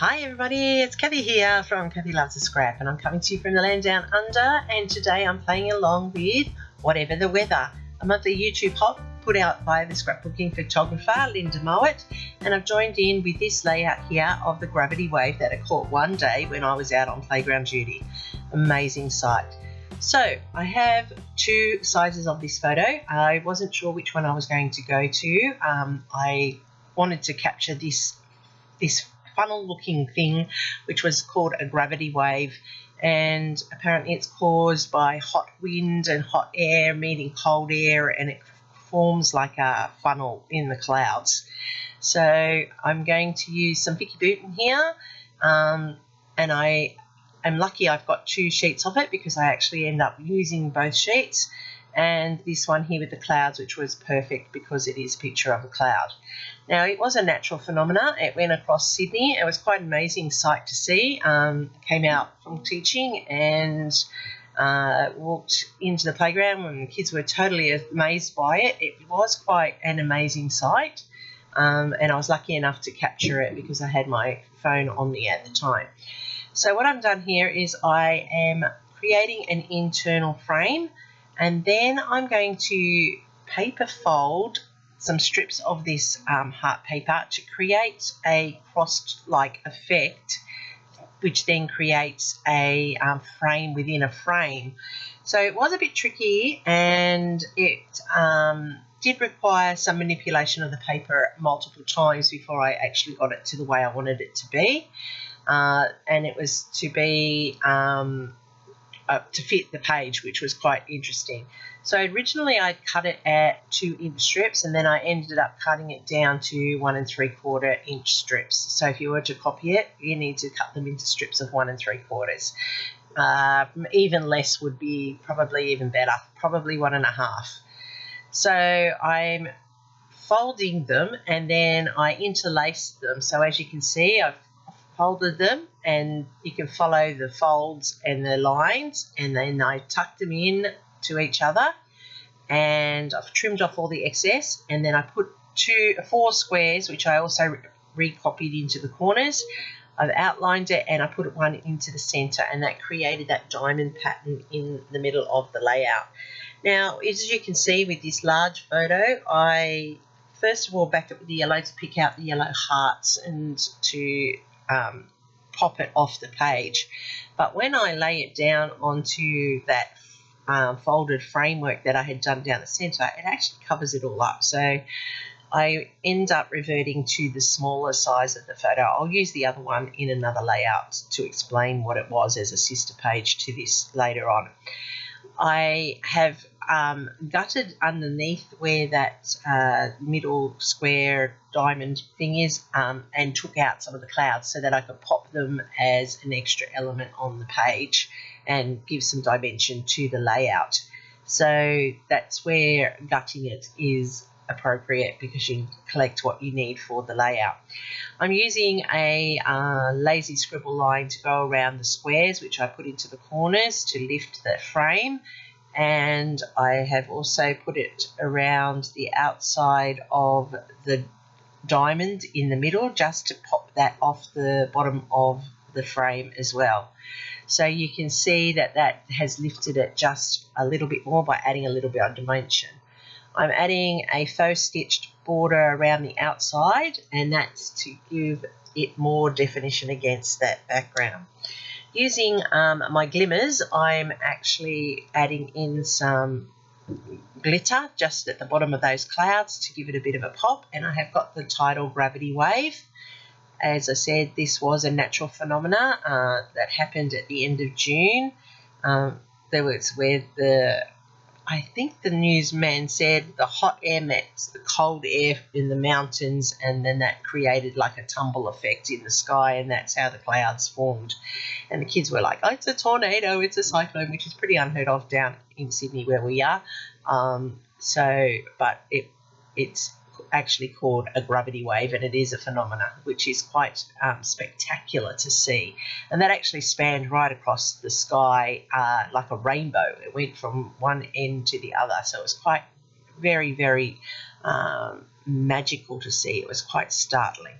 Hi everybody, it's Kathy here from Kathy Loves a Scrap, and I'm coming to you from the land down under, and today I'm playing along with Whatever the Weather, a monthly YouTube hop put out by the scrapbooking photographer Linda Mowat, and I've joined in with this layout here of the gravity wave that I caught one day when I was out on playground duty. Amazing sight. So I have two sizes of this photo. I wasn't sure which one I was going to go to. I wanted to capture this funnel looking thing, which was called a gravity wave, and apparently it's caused by hot wind and hot air meeting cold air, and it forms like a funnel in the clouds. So I'm going to use some Picky Boot in here, and I am lucky I've got two sheets of it because I actually end up using both sheets, and this one here with the clouds, which was perfect because it is a picture of a cloud. Now, it was a natural phenomena. It went across Sydney. It was quite an amazing sight to see. Came out from teaching and walked into the playground when the kids were totally amazed by it. It was quite an amazing sight, and I was lucky enough to capture it because I had my phone on me at the time. So what I've done here is I am creating an internal frame, and then I'm going to paper fold some strips of this heart paper to create a crossed-like effect, which then creates a frame within a frame. So it was a bit tricky, and it did require some manipulation of the paper multiple times before I actually got it to the way I wanted it to be, and it was to be to fit the page, which was quite interesting. So originally I cut it at 2-inch strips, and then I ended up cutting it down to 1 3/4-inch strips. So if you were to copy it, you need to cut them into strips of 1 3/4. Even less would be probably even better, probably 1.5. So I'm folding them, and then I interlaced them. So as you can see, I've folded them, and you can follow the folds and the lines, and then I tucked them in to each other, and I've trimmed off all the excess, and then I put 4 squares, which I also recopied into the corners. I've outlined it, and I put one into the center, and that created that diamond pattern in the middle of the layout. Now, as you can see with this large photo, I first of all backed up with the yellow to pick out the yellow hearts and to pop it off the page. But when I lay it down onto that folded framework that I had done down the center, it actually covers it all up. So I end up reverting to the smaller size of the photo. I'll use the other one in another layout to explain what it was as a sister page to this later on. I have gutted underneath where that middle square diamond thing is, and took out some of the clouds so that I could pop them as an extra element on the page and give some dimension to the layout. So that's where gutting it is appropriate, because you collect what you need for the layout. I'm using a lazy scribble line to go around the squares, which I put into the corners to lift the frame, and I have also put it around the outside of the diamond in the middle, just to pop that off the bottom of the frame as well. So you can see that that has lifted it just a little bit more by adding a little bit of dimension. I'm adding a faux stitched border around the outside, and that's to give it more definition against that background. Using my glimmers, I'm actually adding in some glitter just at the bottom of those clouds to give it a bit of a pop, and I have got the tidal gravity wave. As I said, this was a natural phenomena that happened at the end of June. There was where I think the newsman said the hot air met the cold air in the mountains, and then that created like a tumble effect in the sky, and that's how the clouds formed. And the kids were like, oh, it's a tornado, it's a cyclone, which is pretty unheard of down in Sydney where we are. But it's actually called a gravity wave, and it is a phenomena which is quite spectacular to see, and that actually spanned right across the sky like a rainbow. It went from one end to the other, so it was quite very, very magical to see. It was quite startling.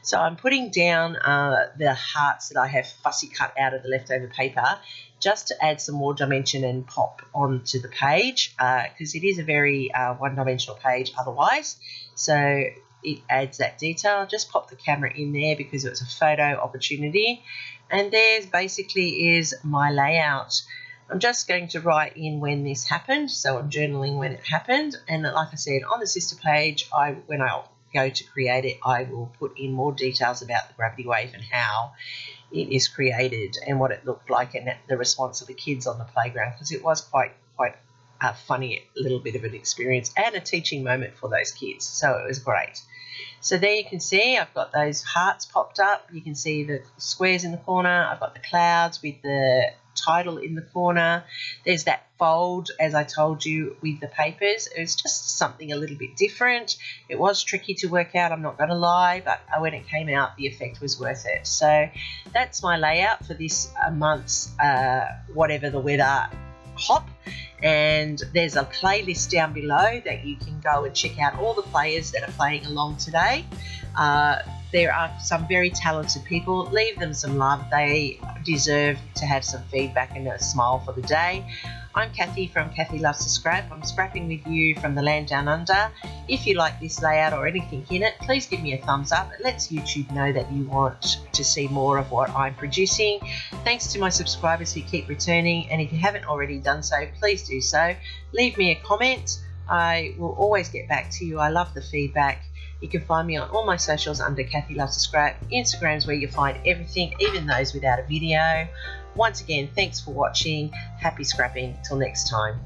So I'm putting down the hearts that I have fussy cut out of the leftover paper just to add some more dimension and pop onto the page, because it is a very one-dimensional page otherwise. So it adds that detail. Just pop the camera in there because it was a photo opportunity. And there's basically is my layout. I'm just going to write in when this happened, so I'm journaling when it happened. And like I said, on the sister page, when I go to create it, I will put in more details about the gravity wave and how it is created and what it looked like and the response of the kids on the playground, because it was quite a funny little bit of an experience and a teaching moment for those kids. So it was great. So there you can see I've got those hearts popped up. You can see the squares in the corner. I've got the clouds with the title in the corner. There's that fold, as I told you, with the papers. It was just something a little bit different. It was tricky to work out, I'm not going to lie, but when it came out, the effect was worth it. So that's my layout for this month's Whatever the Weather hop. And there's a playlist down below that you can go and check out all the players that are playing along today. There are some very talented people. Leave them some love. They deserve to have some feedback and a smile for the day. I'm Kathy from Kathy Loves to Scrap. I'm scrapping with you from the land down under. If you like this layout or anything in it, please give me a thumbs up. It lets YouTube know that you want to see more of what I'm producing. Thanks to my subscribers who keep returning, and if you haven't already done so, please do so. Leave me a comment. I will always get back to you. I love the feedback. You can find me on all my socials under Kathy Loves to Scrap. Instagram's where you find everything, even those without a video. Once again, thanks for watching. Happy scrapping. Till next time.